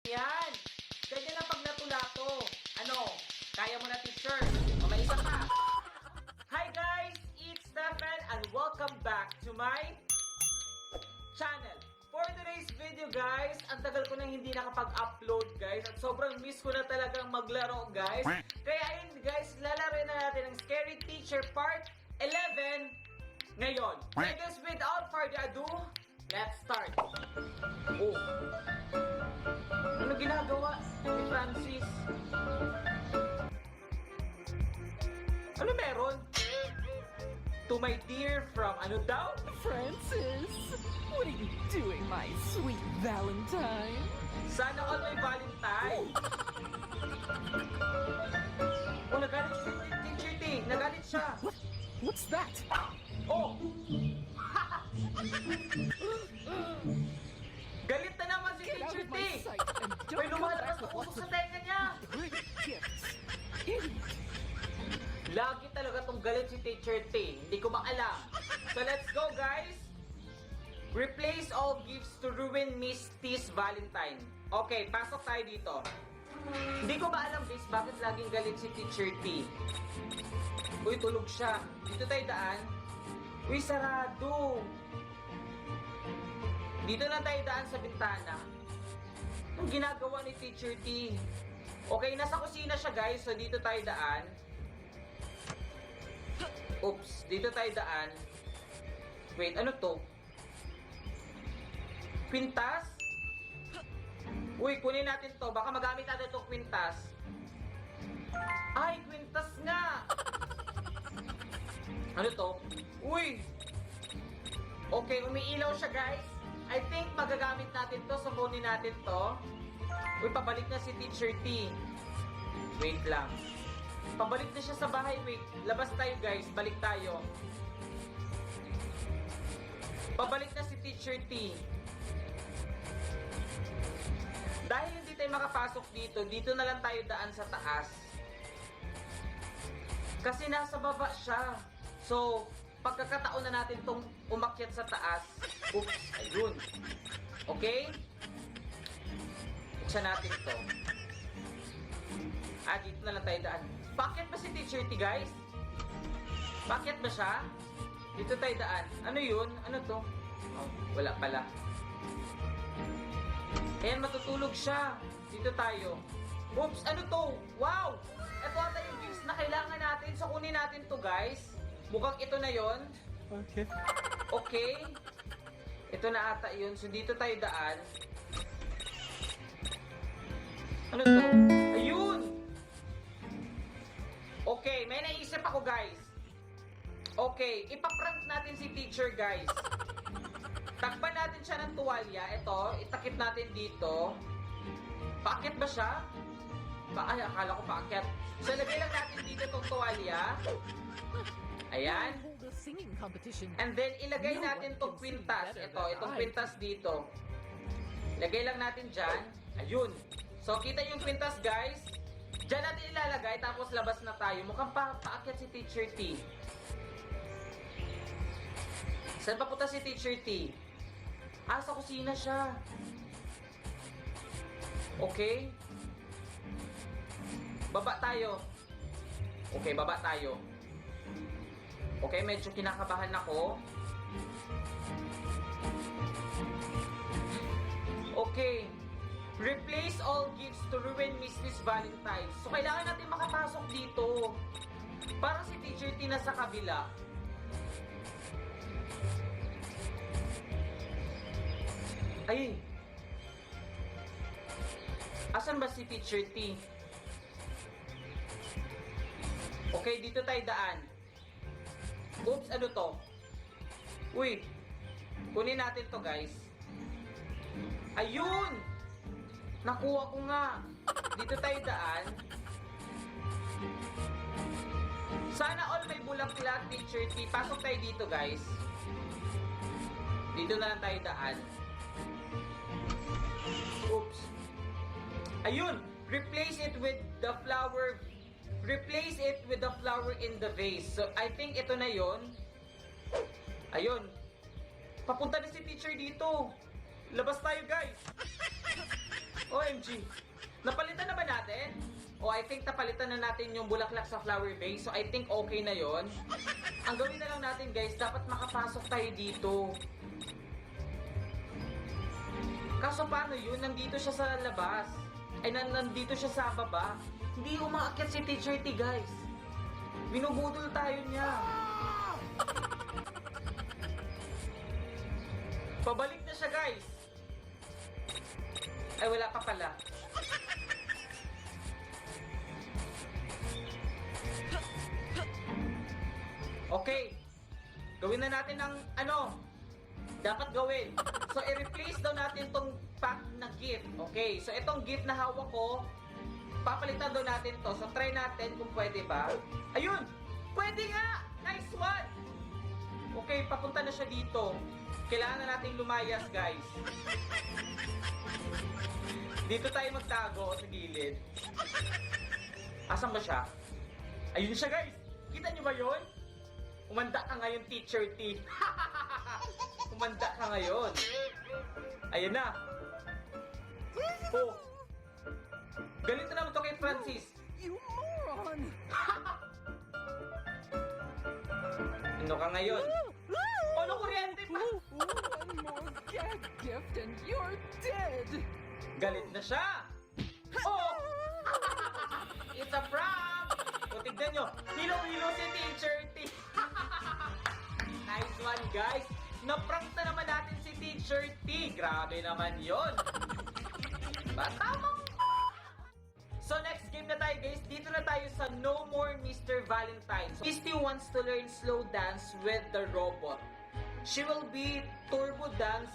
Yan! Ganyan lang pag natulato. Ano? Kaya mo na, teacher. O may isa pa. Hi guys! It's Stefan and welcome back to my channel. For today's video guys, ang tagal ko nang hindi nakapag-upload guys at sobrang miss ko na talagang maglaro guys. Kaya ayun guys, lalaroin na natin ang Scary Teacher Part 11 ngayon. So guys, without further ado, let's start. Oh. Ano ginagawa ni Francis? Ano meron? To my dear from ano daw? Francis, what are you doing, my sweet Valentine? Sana all may Valentine. Oh, nagalit si Teacher T. Nagalit siya. What's that? Oh! Galit na naman si Get out Teacher of T. my sight and May don't come lumalabas back na with usok lots sa of tenga niya. great gifts. Idiot. Lagi talaga tong galit si Teacher T. Hindi ko maalam. So let's go guys. Replace all gifts to ruin Miss T's Valentine. Okay, pasok tayo dito. Hindi ko ba alam guys bakit laging galit si Teacher T. Uy, tulog siya. Dito tayo daan. Uy, sarado. Dito lang tayo daan sa bintana. Ang ginagawa ni Teacher T. Okay, nasa kusina siya guys. So dito tayo daan. Oops, dito tayo daan. Wait, ano to? Kwintas? Uy, kunin natin to. Baka magamit natin itong kwintas. Ay, kwintas nga! Ano to? Uy! Okay, umiilaw siya guys. I think magagamit natin to. So, kunin natin to. Uy, pabalik na si Teacher T. Wait lang. Pabalik na siya sa bahay. Wait, labas tayo guys. Balik tayo. Pabalik na si Teacher T. Dahil hindi tayo makapasok dito, dito na lang tayo daan sa taas. Kasi nasa baba siya. So, pagkakataon na natin tong umakyat sa taas. Oops, ayun. Okay? Buksan natin to. Dito na lang tayo daan. Paakyat ba si Teacher T, guys? Paakyat ba siya? Dito tayo daan. Ano yun? Ano to? Oh, wala pala. Ayan, matutulog siya. Dito tayo. Oops, ano to? Wow! Ito ata yung gifts na kailangan natin. So, kunin natin to, guys. Mukhang ito na yon. Okay. Okay. Ito na ata yun. So, dito tayo daan. Ano to? Ayun! Okay, may naisip ako guys. Okay, ipaprank natin si teacher guys. Takpan natin siya ng tuwalya. Ito, itakip natin dito. Paakyat ba siya? Ay, akala ko paakyat. So, lagay lang natin dito itong tuwalya. Ayan. Hold a singing competition. And then, ilagay natin itong kwintas. Ito, itong kwintas dito. Lagay lang natin dyan. Ayun. So, kita yung kwintas guys. Diyan natin ilalagay, tapos labas na tayo. Mukhang paakyat si Teacher T. Saan papunta si Teacher T? Sa kusina siya. Okay. Baba tayo. Okay, baba tayo. Okay, medyo kinakabahan ako. Okay. Replace all gifts to ruin Miss Valentine. So, kailangan natin makapasok dito. Parang si Teacher T na sa kabila. Ay! Asan ba si Teacher T? Okay, dito tayo daan. Oops, ano to? Uy! Kunin natin to guys. Ayun! Nakuha ko nga. Dito tayo daan. Sana all may bulaklak, Teacher T. Pasok tayo dito, guys. Dito na lang tayo daan. Oops. Ayun! Replace it with the flower. Replace it with the flower in the vase. So, I think ito na yon. Ayun. Papunta na si teacher dito. Labas tayo, guys. OMG. Napalitan na ba natin? I think napalitan na natin yung bulaklak sa flower vase. So, I think okay na yon. Ang gawin na lang natin, guys, dapat makapasok tayo dito. Kaso paano yun? Nandito siya sa labas. Ay, nandito siya sa baba. Hindi umaakyat si Teacher T, guys. Binubudol tayo niya. Pabalik na siya, guys. Ay, wala pa pala. Okay. Gawin na natin ng dapat gawin. So, i-replace daw natin tong pack na gift. Okay. So, itong gift na hawak ko, papalitan daw natin to. So, try natin kung pwede ba. Ayun! Pwede nga! Nice one! Okay, papunta na siya dito. Kailangan na nating lumayas, guys. Dito tayo magtago sa gilid. Asan ba siya? Ayun siya, guys! Kita niyo ba yun? Umanda ka ngayon, Teacher T. Umanda ka ngayon. Ayan na. Oh. Ganito naman to kay Francis. You moron! Ano ka ngayon? Ano, kuryente pa? One more gag gift and you're dead! Galit na siya. Oh! It's a prank! O, tignan nyo. Hilo-hilo si Teacher T. Nice one, guys. Na-prank na naman natin si Teacher T. Grabe naman yon. Tamang. So, next game na tayo, guys. Dito na tayo sa No More Mr. Valentine. So, Misty wants to learn slow dance with the robot. She will be turbo dance